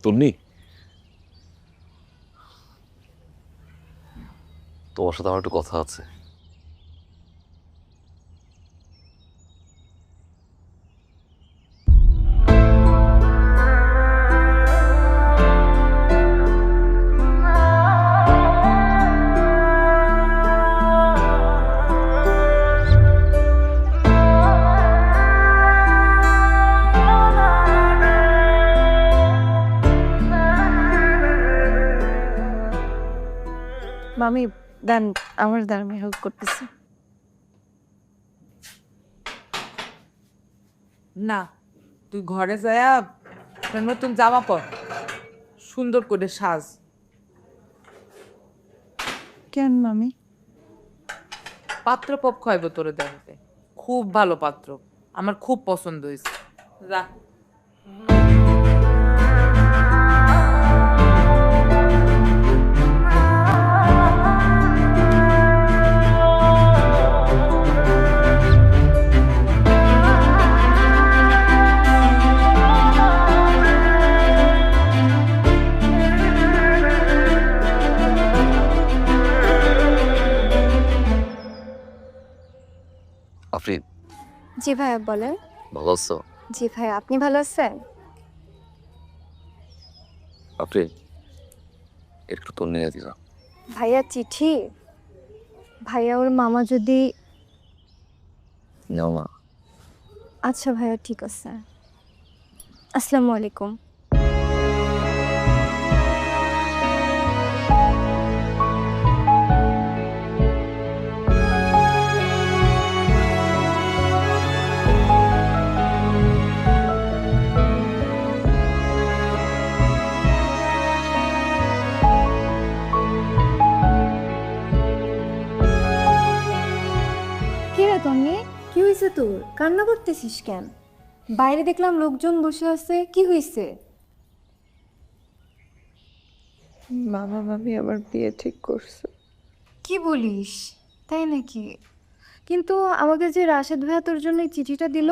তন্নি, তোমার সাথে আমার একটু কথা আছে। মামি দেন, আমার দেন, আমি হেল্প করতেছি। না, তুই ঘরে যায়া নতুন জামা পর, সুন্দর করে সাজ। কেন মামি? পাত্র পপ খাইব তোরে দেখতে, খুব ভালো পাত্র, আমার খুব পছন্দ হয়েছে। যা। আফরিন, জি ভাইয়া বলেন। ভালো আছো? জি ভাইয়া, আপনি ভালো আছেন? আফরিন, একটু তন্নি নিয়ে দিলাম। ভাইয়া চিঠি? ভাইয়া ওর মামা যদি... নাও না। আচ্ছা ভাইয়া, ঠিক আছে। আসসালামু আলাইকুম। কি রে তন্নি, কি হয়েছে তোর? কান্না করতেছিস কেন? বাইরে দেখলাম লোকজন বসে আছে, কি হয়েছে? মামা মামি আমার বিয়ে ঠিক করছে। কি বলিস? তাই নাকি? কিন্তু আমাকে যে রাশেদ ভাইয়া তোর জন্য এই চিঠিটা দিল।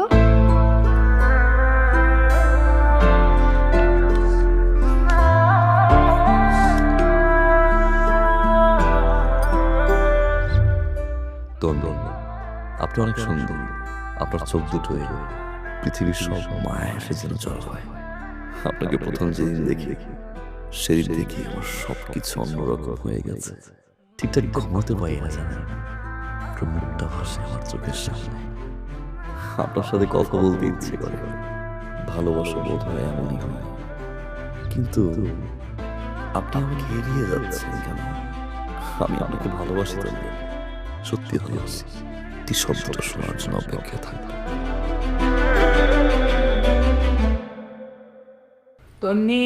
তন্নি, আপনি অনেক সুন্দর। আপনার চোখ দুটোই পৃথিবীর সব মায়ের যেন জল হয়। আপনাকে প্রথম যেদিন দেখি সেদিন দেখি আমার সবকিছু অন্যরকম হয়ে গেছে। ঠিকঠাক ঘুমাতে পারি না, জানেন? আপনার মুখটা ভাসে আমার চোখের সামনে। আপনার সাথে কথা বলতে ইচ্ছে করে। ভালোবাসা বোধ হয় এমনই হয়। কিন্তু আপনি আমাকে এড়িয়ে যাচ্ছেন কেন? আমি আপনাকে ভালোবাসি তো, সত্যি ভালোবাসি। এই শব্দটা শোনার জন্য অপেক্ষা থাকবে। তন্নি,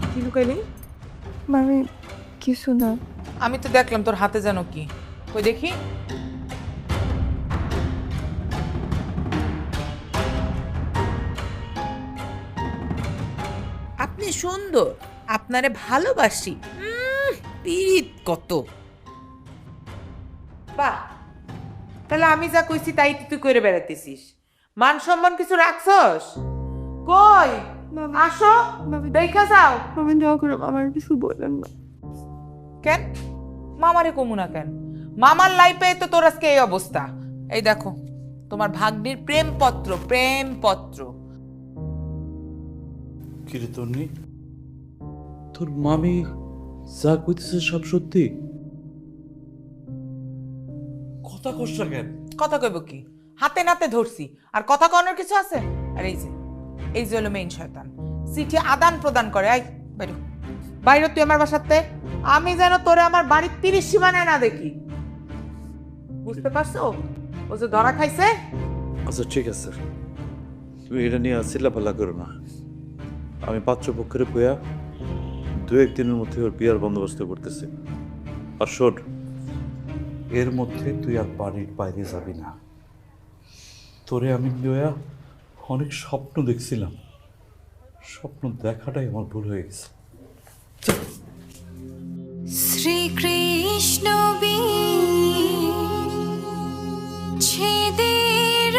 কি লুকাইলি? মামি কিছু না। আমি তো দেখলাম তোর হাতে যেন কি, কই দেখি। আপনি সুন্দর, আপনারে ভালোবাসি। পীড়িত কত! বাহ, তাহলে আমি যা কইছি তাই তুই করে বেড়াতেছিস? মান সম্মান কিছু রাখছস? কই আসো, দেখা যাও। মামি দয়া করে আমার কিছু বলেন না। কেন মামারে কমু না কেন? মামার লাইফে তো তোর আজকে এই অবস্থা। এই দেখো তোমার ভাগ্নির প্রেমপত্র, প্রেমপত্র। কিরে তন্নি, তোর মামি যা কইতেছে সব সত্যি? কথা কষ্ট কেন? কথা কইব কি, হাতে নাতে ধরছি, আর কথা কনার কিছু আছে? আর এই যে হলো মেইন শয়তান, চিঠি আদান প্রদান করে। আই বাইরে, বাইরে তুই আমার বাসাতে। আমি যেন তোরে আমার বাড়ির 30 সীমানায় না দেখি, বুঝতে পারছো? ও যে ধরা খাইছে। আচ্ছা ঠিক আছে, তুমি এটা নিয়ে চিল্লাপাল্লা করো না। আমি পাত্রপক্ষের বইয়া 2-1 দিনের মধ্যে ওর বিয়ার বন্দোবস্ত করতেছি। আর শোন, এর মধ্যে তুই আর বাড়ির বাইরে যাবি না। তোরে আমি বইয়া অনেক স্বপ্ন দেখছিলাম, স্বপ্ন দেখাটাই আমার ভুল হয়ে গেছে। শ্রীকৃষ্ণ ছেদের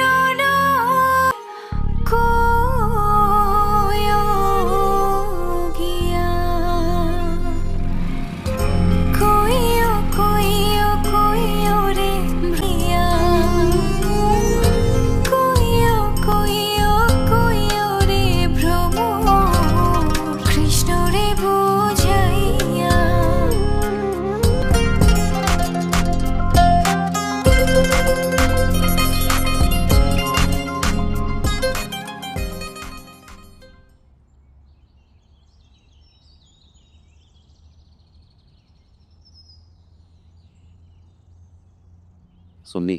সুন্নি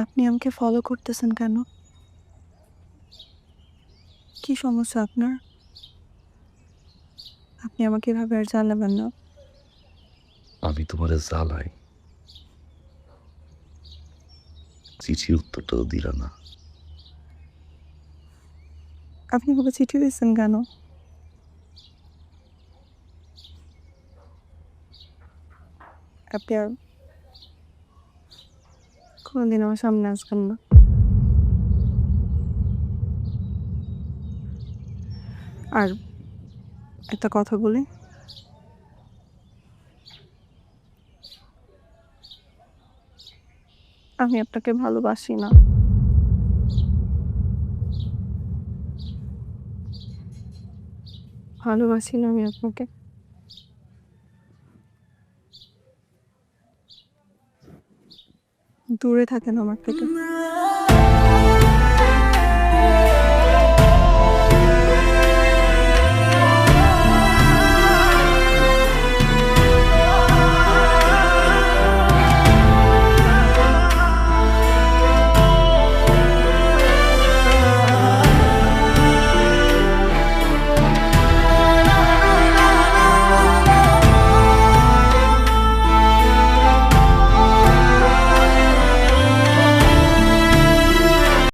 আপনি আমাকে ফলো করতেছেন কেন? কি সমস্যা আপনার? আপনি আমাকে এভাবে আর জ্বালাবেন না। আমি তোমারে জ্বালাই, চিঠির উত্তরটাও দিল না। আপনি আমাকে চিঠি দিচ্ছেন কেন? আপনি আর কোনোদিন আমার সামনে আসবেন না। আর একটা কথা বলি, আমি আপনাকে ভালোবাসি না। ভালোবাসি না আমি আপনাকে। দূরে থাকেন আমার থেকে।